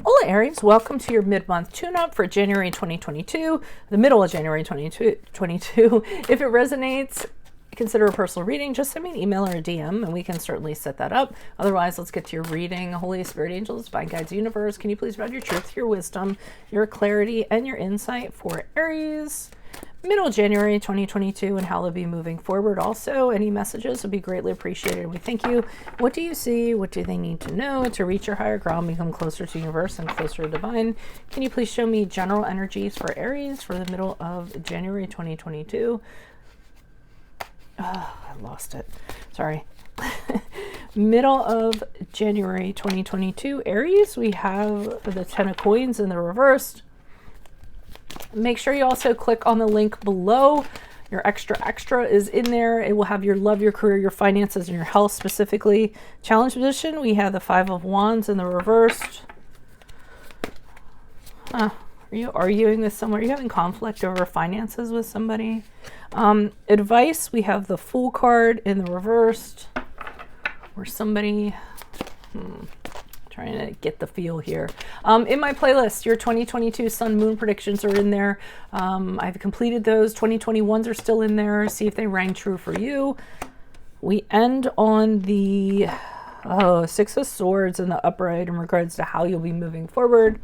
Hola Aries, welcome to your mid-month tune-up for January 2022, the middle of January 2022. If it resonates, consider a personal reading. Just send me an email or a DM and we can certainly set that up. Otherwise, let's get to your reading. Holy Spirit, angels, divine guides, universe, can you please provide your truth, your wisdom, your clarity, and your insight for Aries? Middle of January 2022 and how they'll be moving forward. Also, any messages would be greatly appreciated. We thank you. What do you see? What do they need to know to reach your higher ground, become closer to universe and closer to divine? Can you please show me general energies for Aries for the middle of January 2022? Oh, I lost it. Sorry. Middle of January 2022, Aries, we have the 10 of coins in the reversed. Make sure you also click on the link below. Your extra is in there. It will have your love, your career, your finances, and your health specifically. Challenge position, we have the 5 of Wands in the reversed. Are you arguing with someone? Are you having conflict over finances with somebody? Advice, we have the Fool card in the reversed. Or somebody... trying to get the feel here. In my playlist, your 2022 Sun Moon predictions are in there. I've completed those. 2021s are still in there. See if they rang true for you. We end on the 6 of Swords in the upright in regards to how you'll be moving forward.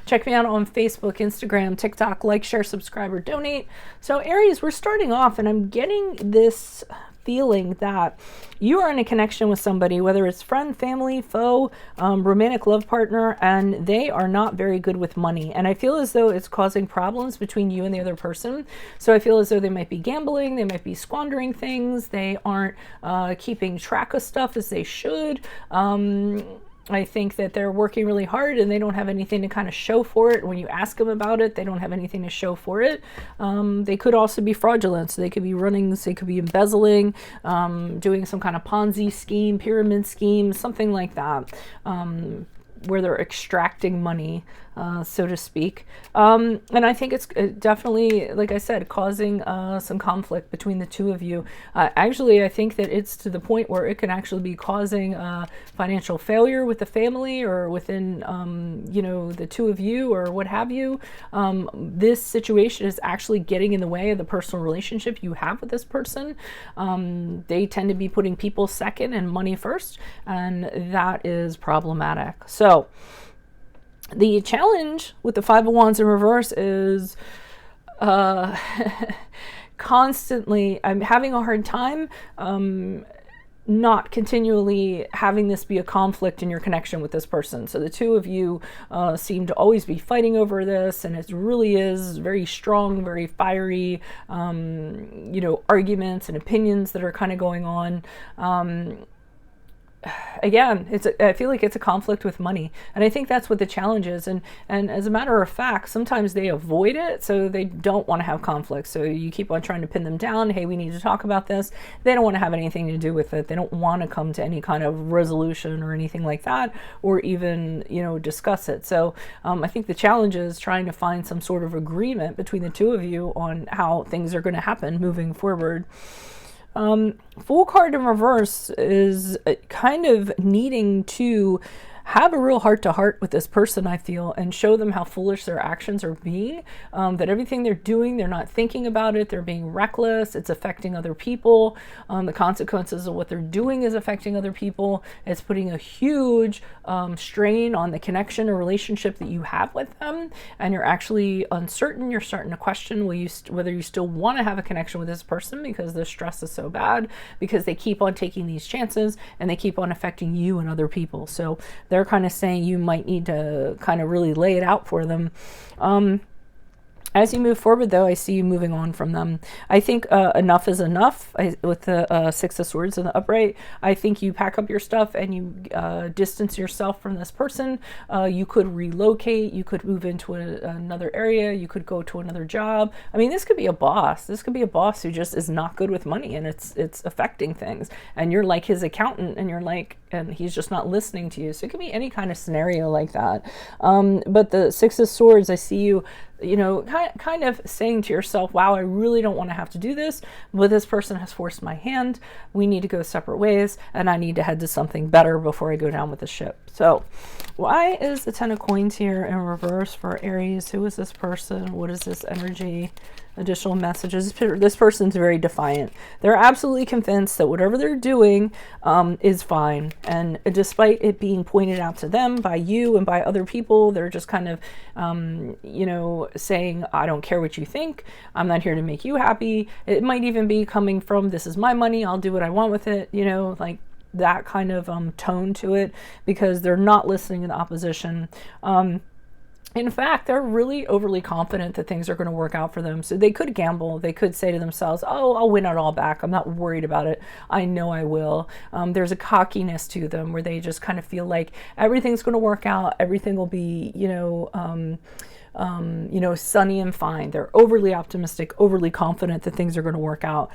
Check me out on Facebook, Instagram, TikTok. Like, share, subscribe, or donate. So Aries, we're starting off and I'm getting this feeling that you are in a connection with somebody, whether it's friend, family, foe, romantic love partner, and they are not very good with money. And I feel as though it's causing problems between you and the other person. So I feel as though they might be gambling, they might be squandering things, they aren't keeping track of stuff as they should. I think that they're working really hard and they don't have anything to kind of show for it. When you ask them about it, they don't have anything to show for it. They could also be fraudulent. So they could be running, they could be embezzling, doing some kind of Ponzi scheme, pyramid scheme, something like that, where they're extracting money, so to speak. And I think it's definitely, like I said, causing some conflict between the two of you. Actually, I think that it's to the point where it can actually be causing financial failure with the family or within, the two of you or what have you. This situation is actually getting in the way of the personal relationship you have with this person. They tend to be putting people second and money first, and that is problematic. So the challenge with the 5 of Wands in reverse is constantly, I'm having a hard time not continually having this be a conflict in your connection with this person. So the two of you seem to always be fighting over this, and it really is very strong, very fiery, arguments and opinions that are kind of going on. Again, I feel like it's a conflict with money. And I think that's what the challenge is. And as a matter of fact, sometimes they avoid it, so they don't want to have conflict. So you keep on trying to pin them down. Hey, we need to talk about this. They don't want to have anything to do with it. They don't want to come to any kind of resolution or anything like that, or even, discuss it. So I think the challenge is trying to find some sort of agreement between the two of you on how things are going to happen moving forward. Fool card in reverse is kind of needing to have a real heart-to-heart with this person, I feel, and show them how foolish their actions are being, that everything they're doing, they're not thinking about it, they're being reckless, it's affecting other people, the consequences of what they're doing is affecting other people, it's putting a huge strain on the connection or relationship that you have with them, and you're actually uncertain, you're starting to question whether you still want to have a connection with this person because the stress is so bad, because they keep on taking these chances, and they keep on affecting you and other people. So they're kind of saying you might need to kind of really lay it out for them. As you move forward, though, I see you moving on from them. I think enough is enough. With the 6 of Swords in the upright, I think you pack up your stuff and you distance yourself from this person. You could relocate. You could move into another area. You could go to another job. I mean, this could be a boss. This could be a boss who just is not good with money, and it's affecting things. And you're like his accountant, and he's just not listening to you. So it could be any kind of scenario like that. But the 6 of Swords, I see you kind of saying to yourself, wow, I really don't want to have to do this, but this person has forced my hand. We need to go separate ways, and I need to head to something better before I go down with the ship. So Why is the Ten of Coins here in reverse for Aries? Who is this person? What is this energy? Additional messages. This person's very defiant. They're absolutely convinced that whatever they're doing is fine. And despite it being pointed out to them by you and by other people, they're just kind of, you know, saying, I don't care what you think. I'm not here to make you happy. It might even be coming from, this is my money. I'll do what I want with it. You know, like that kind of tone to it, because they're not listening to the opposition. In fact, they're really overly confident that things are going to work out for them. So they could gamble. They could say to themselves, oh, I'll win it all back. I'm not worried about it. I know I will. There's a cockiness to them where they just kind of feel like everything's going to work out. Everything will be, you know, sunny and fine. They're overly optimistic, overly confident that things are going to work out.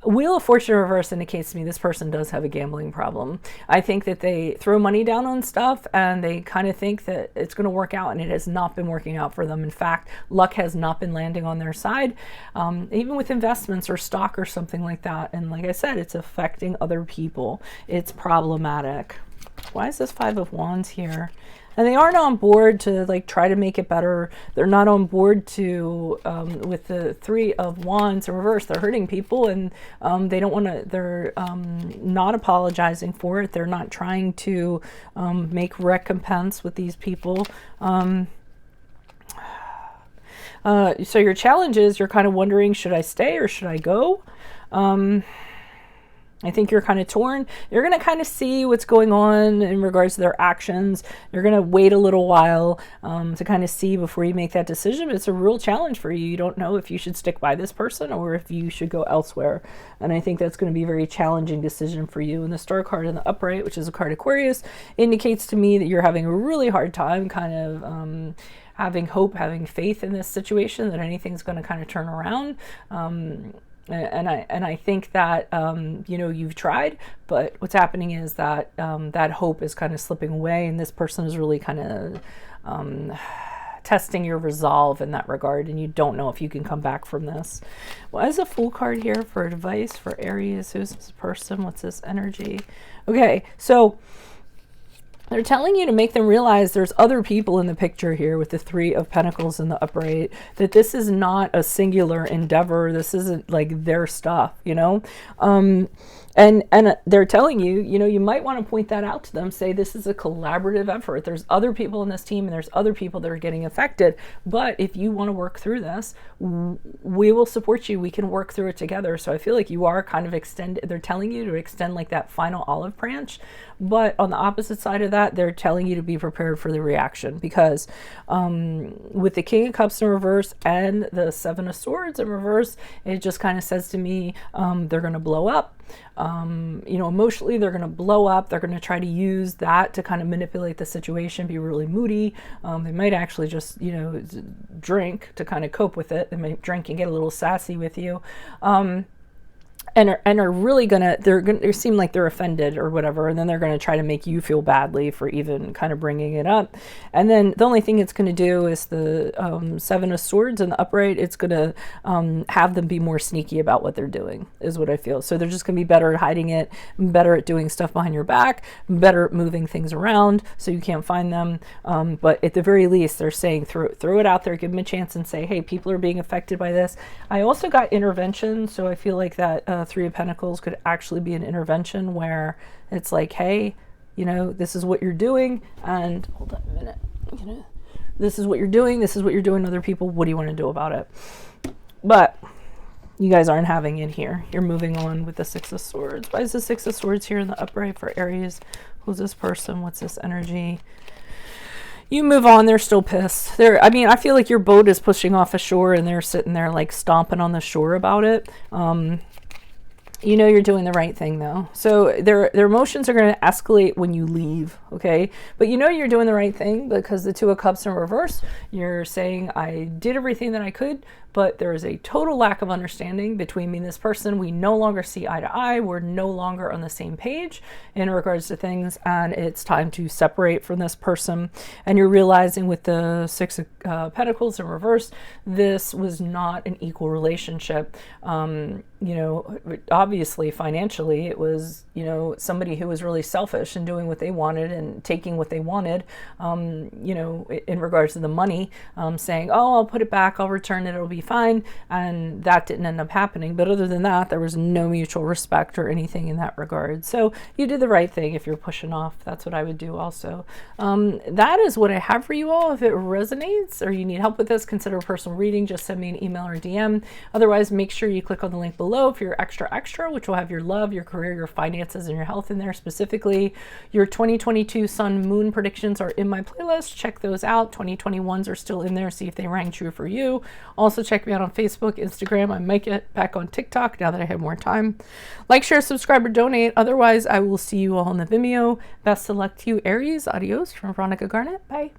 Wheel of Fortune reverse indicates to me this person does have a gambling problem. I think that they throw money down on stuff and they kind of think that it's going to work out, and it has not been working out for them. In fact, luck has not been landing on their side, even with investments or stock or something like that. And like I said, it's affecting other people. It's problematic. Why is this Five of Wands here? And they aren't on board to like try to make it better. They're not on board to, with the Three of Wands in reverse, they're hurting people, and they don't want to, they're not apologizing for it. They're not trying to make recompense with these people. So your challenge is you're kind of wondering, should I stay or should I go? I think you're kind of torn. You're going to kind of see what's going on in regards to their actions. You're going to wait a little while to kind of see before you make that decision. But it's a real challenge for you. You don't know if you should stick by this person or if you should go elsewhere. And I think that's going to be a very challenging decision for you. And the Star card in the upright, which is a card Aquarius, indicates to me that you're having a really hard time kind of having hope, having faith in this situation, that anything's going to kind of turn around. And I think that, you know, you've tried, but what's happening is that that hope is kind of slipping away, and this person is really kind of testing your resolve in that regard, and you don't know if you can come back from this. Why is a Fool card here for advice for Aries? Who's this person? What's this energy? Okay, so they're telling you to make them realize there's other people in the picture here with the Three of Pentacles in the upright, that this is not a singular endeavor. This isn't like their stuff, you know? And they're telling you, you know, you might want to point that out to them. Say, this is a collaborative effort. There's other people in this team and there's other people that are getting affected. But if you want to work through this, we will support you. We can work through it together. So I feel like you are kind of they're telling you to extend like that final olive branch. But on the opposite side of that, they're telling you to be prepared for the reaction, because with the King of Cups in reverse and the Seven of Swords in reverse, it just kind of says to me, they're going to blow up. You know, emotionally, they're going to blow up. They're going to try to use that to kind of manipulate the situation, be really moody. They might actually just, you know, drink to kind of cope with it. They might drink and get a little sassy with you. And are really they seem like they're offended or whatever, and then they're gonna try to make you feel badly for even kind of bringing it up. And then the only thing it's gonna do is the Seven of Swords in the upright. It's gonna have them be more sneaky about what they're doing, is what I feel. So they're just gonna be better at hiding it, better at doing stuff behind your back, better at moving things around so you can't find them. But at the very least, they're saying throw it out there, give them a chance, and say, hey, people are being affected by this. I also got intervention, so I feel like that Three of Pentacles could actually be an intervention where it's like, hey, you know, this is what you're doing, and hold on a minute, you know, this is what you're doing, this is what you're doing to other people, what do you want to do about it? But you guys aren't having it here. You're moving on with the Six of Swords. Why is the Six of Swords here in the upright for Aries? Who's this person? What's this energy? You move on. They're still pissed. I mean, I feel like your boat is pushing off a shore and they're sitting there like stomping on the shore about it. You know you're doing the right thing though. So their emotions are going to escalate when you leave, okay? But you know you're doing the right thing because the Two of Cups in reverse, you're saying, I did everything that I could, but there is a total lack of understanding between me and this person. We no longer see eye to eye. We're no longer on the same page in regards to things, and it's time to separate from this person. And you're realizing with the Six of Pentacles in reverse, this was not an equal relationship. You know, obviously financially it was, you know, somebody who was really selfish and doing what they wanted and taking what they wanted, you know, in regards to the money, saying, oh, I'll put it back, I'll return it, it'll be fine. And that didn't end up happening. But other than that, there was no mutual respect or anything in that regard. So you did the right thing if you're pushing off. That's what I would do also. That is what I have for you all. If it resonates or you need help with this, consider a personal reading. Just send me an email or DM. Otherwise, make sure you click on the link below for your extra, which will have your love, your career, your finances, and your health in there specifically. Your 2022 Sun Moon predictions are in my playlist. Check those out. 2021s are still in there. See if they rang true for you. Also, check me out on Facebook, Instagram. I might get back on TikTok now that I have more time. Like, share, subscribe, or donate. Otherwise, I will see you all in the Vimeo. Best of luck to you, Aries. Adios from Veronica Garnett. Bye.